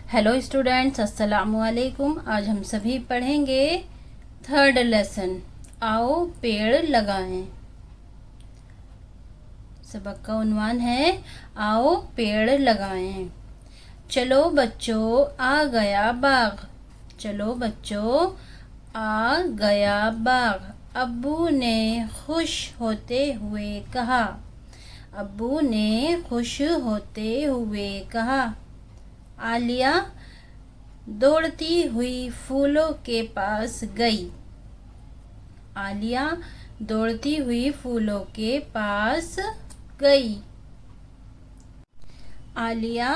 Hello students, अस्सलामु अलैकुम। आज हम सभी पढ़ेंगे थर्ड लेसन। आओ पेड़ लगाएं। सबक का उन्वान है आओ पेड़ लगाएं। चलो बच्चों आ गया बाग। चलो बच्चों आ गया बाग। अब्बू ने खुश होते हुए कहा। अब्बू ने खुश होते हुए कहा। आलिया दौड़ती हुई फूलों के पास गई। आलिया दौड़ती हुई फूलों के पास गई। आलिया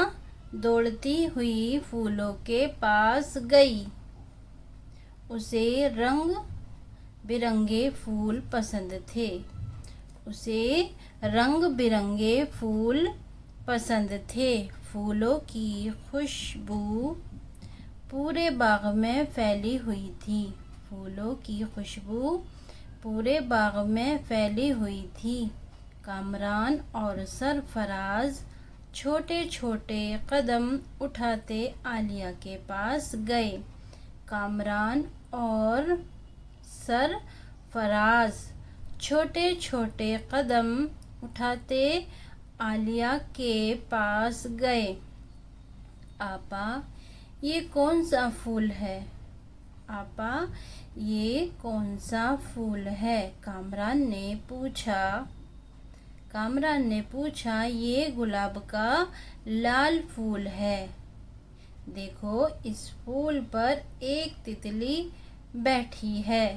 दौड़ती हुई फूलों के पास गई। उसे रंग बिरंगे फूल पसंद थे। उसे रंग बिरंगे फूल पसंद थे। फूलों की खुशबू पूरे बाग में फैली हुई थी। फूलों की खुशबू पूरे बाग में फैली हुई थी। कामरान और सरफराज छोटे छोटे कदम उठाते आलिया के पास गए। कामरान और सरफराज छोटे छोटे कदम उठाते आलिया के पास गए। आपा ये कौन सा फूल है? आपा ये कौन सा फूल है? कामरान ने पूछा। कामरान ने पूछा ये गुलाब का लाल फूल है। देखो इस फूल पर एक तितली बैठी है।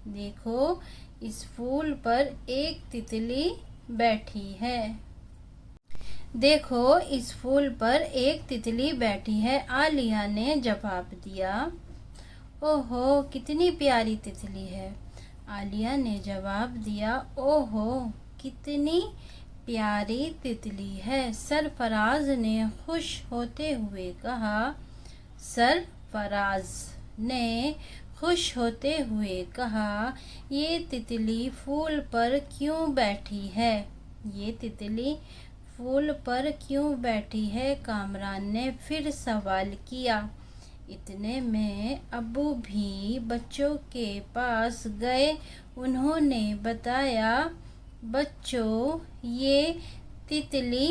देखो इस फूल पर एक तितली बैठी है। देखो इस फूल पर एक तितली बैठी है। आलिया ने जवाब दिया। ओहो कितनी प्यारी तितली है। आलिया ने जवाब दिया। ओहो कितनी प्यारी तितली है। सरफराज ने खुश होते हुए कहा। सरफराज ने खुश होते हुए कहा ये तितली फूल पर क्यों बैठी है? ये तितली फूल पर क्यों बैठी है? कामरान ने फिर सवाल किया। इतने में अब्बू भी बच्चों के पास गए। उन्होंने बताया बच्चों ये तितली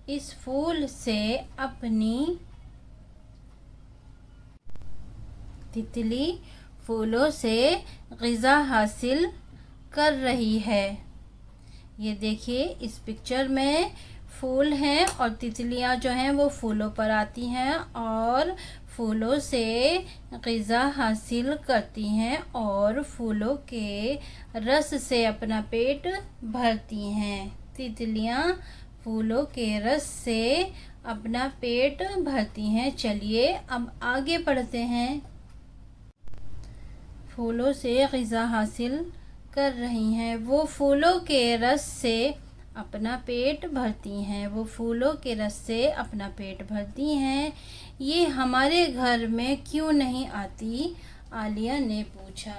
इस फूल से अपनी तितली फूलों से ग़िज़ा हासिल कर रही है। ये देखिए इस पिक्चर में फूल हैं और तितलियां जो हैं वो फूलों पर आती हैं और फूलों से ग़िज़ा हासिल करती हैं और फूलों के रस से अपना पेट भरती हैं। तितलियां फूलों के रस से अपना पेट भरती हैं। चलिए अब आगे बढ़ते हैं। फूलों से ग़िज़ा हासिल कर रही हैं। वो फूलों के रस से अपना पेट भरती हैं। वो फूलों के रस से अपना पेट भरती हैं। ये हमारे घर में क्यों नहीं आती? आलिया ने पूछा।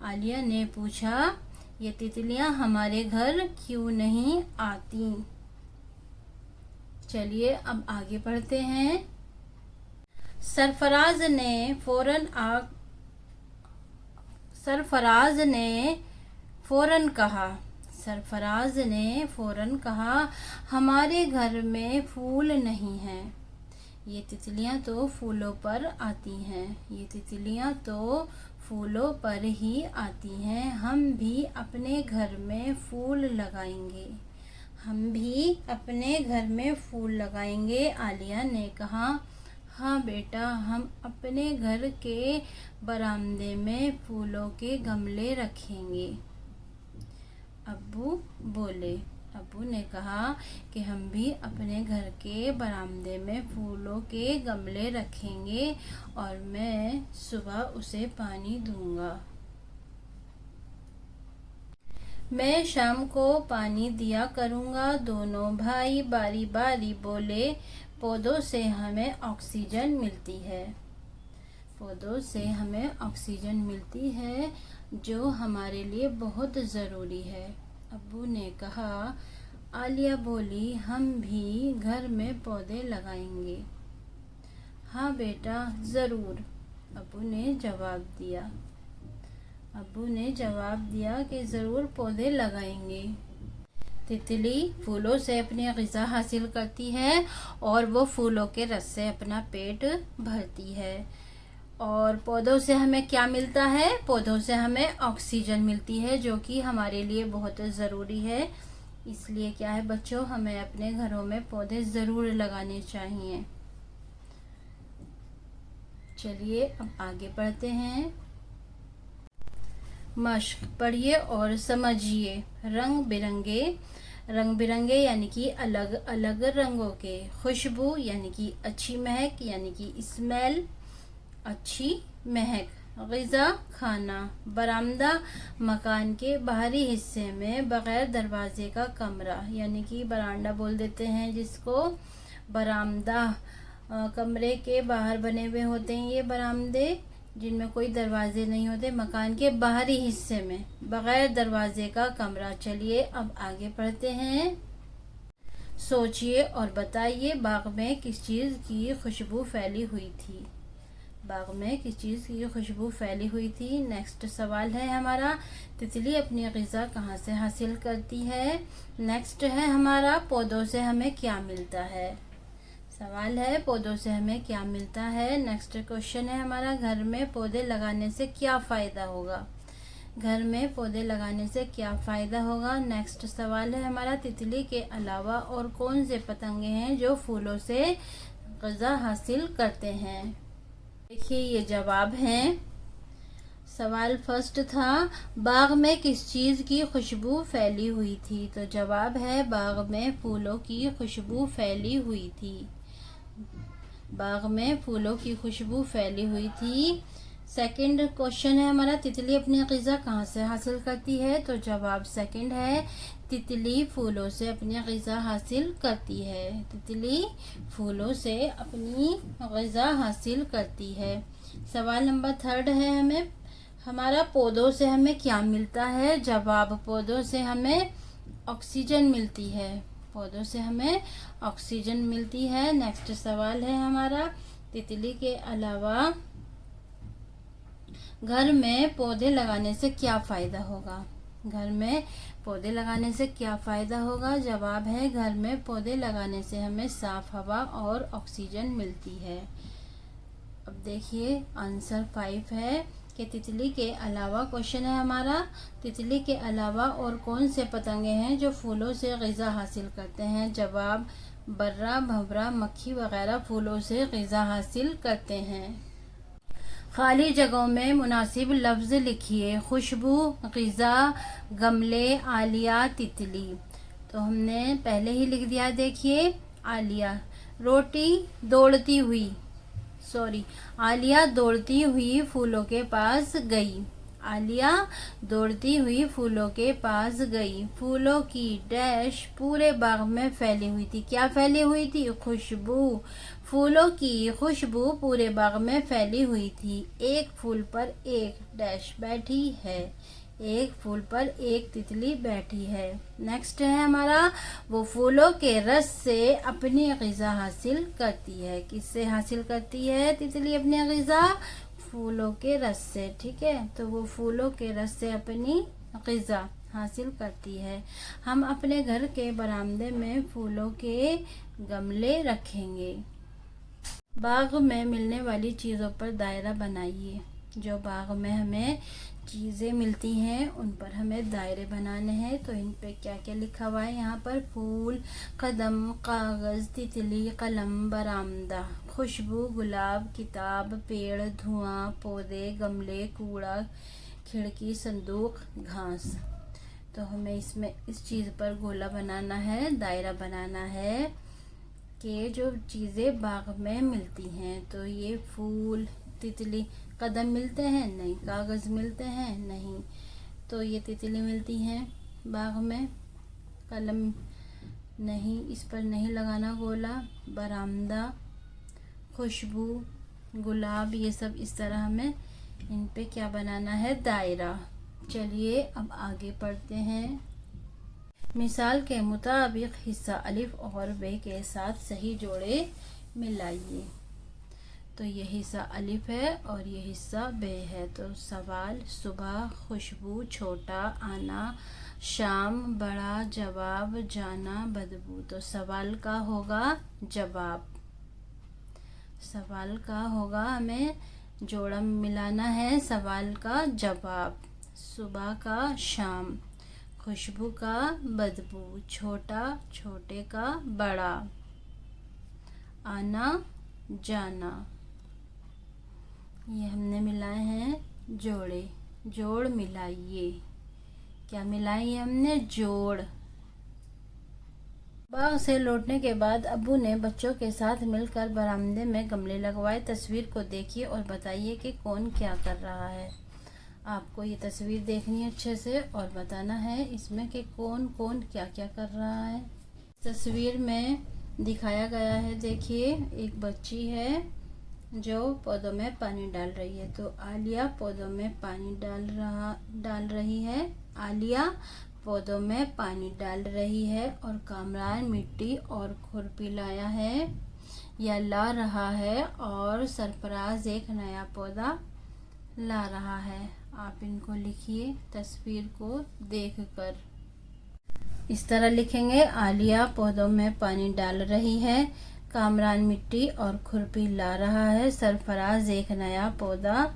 आलिया ने पूछा ये तितलियां हमारे घर क्यों नहीं आती? चलिए अब आगे बढ़ते हैं। सरफराज ने फ़ौरन कहा। सरफराज ने फ़ौरन कहा हमारे घर में फूल नहीं हैं। ये तितलियां तो फूलों पर आती हैं। ये तितलियां तो फूलों पर ही आती हैं। हम भी अपने घर में फूल लगाएंगे। हम भी अपने घर में फूल लगाएंगे। आलिया ने कहा हाँ बेटा हम अपने घर के बरामदे में फूलों के गमले रखेंगे। अब्बू बोले। अब्बू ने कहा कि हम भी अपने घर के बरामदे में फूलों के गमले रखेंगे और मैं सुबह उसे पानी दूंगा। मैं शाम को पानी दिया करूँगा। दोनों भाई बारी बारी बोले। पौधों से हमें ऑक्सीजन मिलती है। पौधों से हमें ऑक्सीजन मिलती है जो हमारे लिए बहुत ज़रूरी है। अब्बू ने कहा आलिया बोली, हम भी घर में पौधे लगाएंगे। हाँ बेटा, ज़रूर, अब्बू ने जवाब दिया। अब्बू ने जवाब दिया कि ज़रूर पौधे लगाएंगे। तितली फूलों से अपनी ग़िज़ा हासिल करती है और वो फूलों के रस से अपना पेट भरती है। और पौधों से हमें क्या मिलता है? पौधों से हमें ऑक्सीजन मिलती है, जो कि हमारे लिए बहुत ज़रूरी है। इसलिए क्या है बच्चों, हमें अपने घरों में पौधे ज़रूर लगाने चाहिए। चलिए अब आगे बढ़ते हैं। मश्क पढ़िए और समझिए। रंग बिरंगे यानी कि अलग अलग रंगों के। खुशबू यानी कि अच्छी महक, यानी कि स्मेल, अच्छी महक। ग़िज़ा खाना। बरामदा मकान के बाहरी हिस्से में बग़ैर दरवाजे का कमरा, यानी कि बरामदा बोल देते हैं जिसको। बरामदा कमरे के बाहर बने हुए होते हैं ये बरामदे, जिनमें कोई दरवाजे नहीं होते। मकान के बाहरी हिस्से में बग़ैर दरवाजे का कमरा। चलिए अब आगे पढ़ते हैं। सोचिए और बताइए, बाग में किस चीज़ की खुशबू फैली हुई थी? बाग में किस चीज़ की खुशबू फैली हुई थी? नेक्स्ट सवाल है हमारा, तितली अपनी ग़िज़ा कहाँ से हासिल करती है? नेक्स्ट है हमारा, पौधों से हमें क्या मिलता है? सवाल है, पौधों से हमें क्या मिलता है? नेक्स्ट क्वेश्चन है हमारा, घर में पौधे लगाने से क्या फ़ायदा होगा? घर में पौधे लगाने से क्या फ़ायदा होगा? नेक्स्ट सवाल है हमारा, तितली के अलावा और कौन से पतंगे हैं जो फूलों से ग़िज़ा हासिल करते हैं? देखिए ये जवाब हैं। सवाल फर्स्ट था, बाग में किस चीज़ की खुशबू फैली हुई थी? तो जवाब है, बाग में फूलों की खुशबू फैली हुई थी। बाग में फूलों की खुशबू फैली हुई थी। सेकंड क्वेश्चन है हमारा, तितली अपनी ग़िज़ा कहाँ से हासिल करती है? तो जवाब सेकंड है, तितली फूलों से अपनी ग़िज़ा हासिल करती है। तितली फूलों से अपनी ग़िज़ा हासिल करती है। सवाल नंबर थर्ड है हमारा, पौधों से हमें क्या मिलता है? जवाब, पौधों से हमें ऑक्सीजन मिलती है। पौधों से हमें ऑक्सीजन मिलती है। नेक्स्ट सवाल है हमारा, तितली के अलावा घर में पौधे लगाने से क्या फ़ायदा होगा? घर में पौधे लगाने से क्या फ़ायदा होगा? जवाब है, घर में पौधे लगाने से हमें साफ़ हवा और ऑक्सीजन मिलती है। अब देखिए आंसर 5 है कि तितली के अलावा, क्वेश्चन है हमारा, तितली के अलावा और कौन से पतंगे हैं जो फूलों से ग़िज़ा हासिल करते हैं? जवाब, बर्रा, भंवरा, मक्खी वगैरह फूलों से ग़िज़ा हासिल करते हैं। खाली जगहों में मुनासिब लफ्ज़ लिखिए। खुशबू, ग़िज़ा, गमले, आलिया, तितली। तो हमने पहले ही लिख दिया। देखिए आलिया, रोटी दौड़ती हुई, आलिया दौड़ती हुई फूलों के पास गई। आलिया दौड़ती हुई फूलों के पास गई। फूलों की डैश पूरे बाग में फैली हुई थी। क्या फैली हुई थी? खुशबू। फूलों की खुशबू पूरे बाग में फैली हुई थी। एक फूल पर एक डैश बैठी है। एक फूल पर एक तितली बैठी है। नेक्स्ट है हमारा, वो फूलों के रस से अपनी ग़िज़ा हासिल करती है। किससे हासिल करती है तितली अपनी ग़िज़ा? फूलों के रस से। ठीक है, तो वो फूलों के रस से अपनी ग़िज़ा हासिल करती है। हम अपने घर के बरामदे में फूलों के गमले रखेंगे। बाग में मिलने वाली चीज़ों पर दायरा बनाइए। जो बाग में हमें चीज़ें मिलती हैं उन पर हमें दायरे बनाने हैं। तो इन पे क्या क्या लिखा हुआ है? यहाँ पर फूल, कदम, कागज़, तितली, कलम, बरामदा, खुशबू, गुलाब, किताब, पेड़, धुआं, पौधे, गमले, कूड़ा, खिड़की, संदूक, घास। तो हमें इसमें इस चीज़ पर गोला बनाना है, दायरा बनाना है कि जो चीज़ें बाग में मिलती हैं। तो ये फूल, तितली, कदम मिलते हैं? नहीं। कागज़ मिलते हैं? नहीं। तो ये तितली मिलती हैं बाग में। कलम नहीं, इस पर नहीं लगाना गोला। बरामदा, खुशबू, गुलाब, ये सब इस तरह हमें इन पे क्या बनाना है? दायरा। चलिए अब आगे पढ़ते हैं। मिसाल के मुताबिक हिस्सा अलिफ और बे के साथ सही जोड़े मिलाइए। तो ये हिस्सा अलिफ है और ये हिस्सा बे है। तो सवाल सुबह, खुशबू, छोटा, आना, शाम, बड़ा, जवाब, जाना, बदबू। तो सवाल का होगा जवाब। सवाल का होगा, हमें जोड़ा मिलाना है। सवाल का जवाब, सुबह का शाम, खुशबू का बदबू, छोटा छोटे का बड़ा, आना जाना। ये हमने मिलाए हैं जोड़े। जोड़ मिलाइए। क्या मिलाई हमने? जोड़। बाग से लौटने के बाद अब्बू ने बच्चों के साथ मिलकर बरामदे में गमले लगवाए। तस्वीर को देखिए और बताइए कि कौन क्या कर रहा है। आपको ये तस्वीर देखनी है अच्छे से और बताना है इसमें कि कौन कौन क्या क्या कर रहा है। तस्वीर में दिखाया गया है, देखिए एक बच्ची है जो पौधों में पानी डाल रही है। तो आलिया पौधों में पानी डाल रही है। आलिया पौधों में पानी डाल रही है और कामरान मिट्टी और खुरपी लाया है या ला रहा है और सरफराज एक नया पौधा ला रहा है। आप इनको लिखिए तस्वीर को देखकर। इस तरह लिखेंगे, आलिया पौधों में पानी डाल रही है, कामरान मिट्टी और खुरपी ला रहा है, सरफराज एक नया पौधा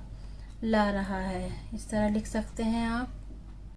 ला रहा है। इस तरह लिख सकते हैं आप।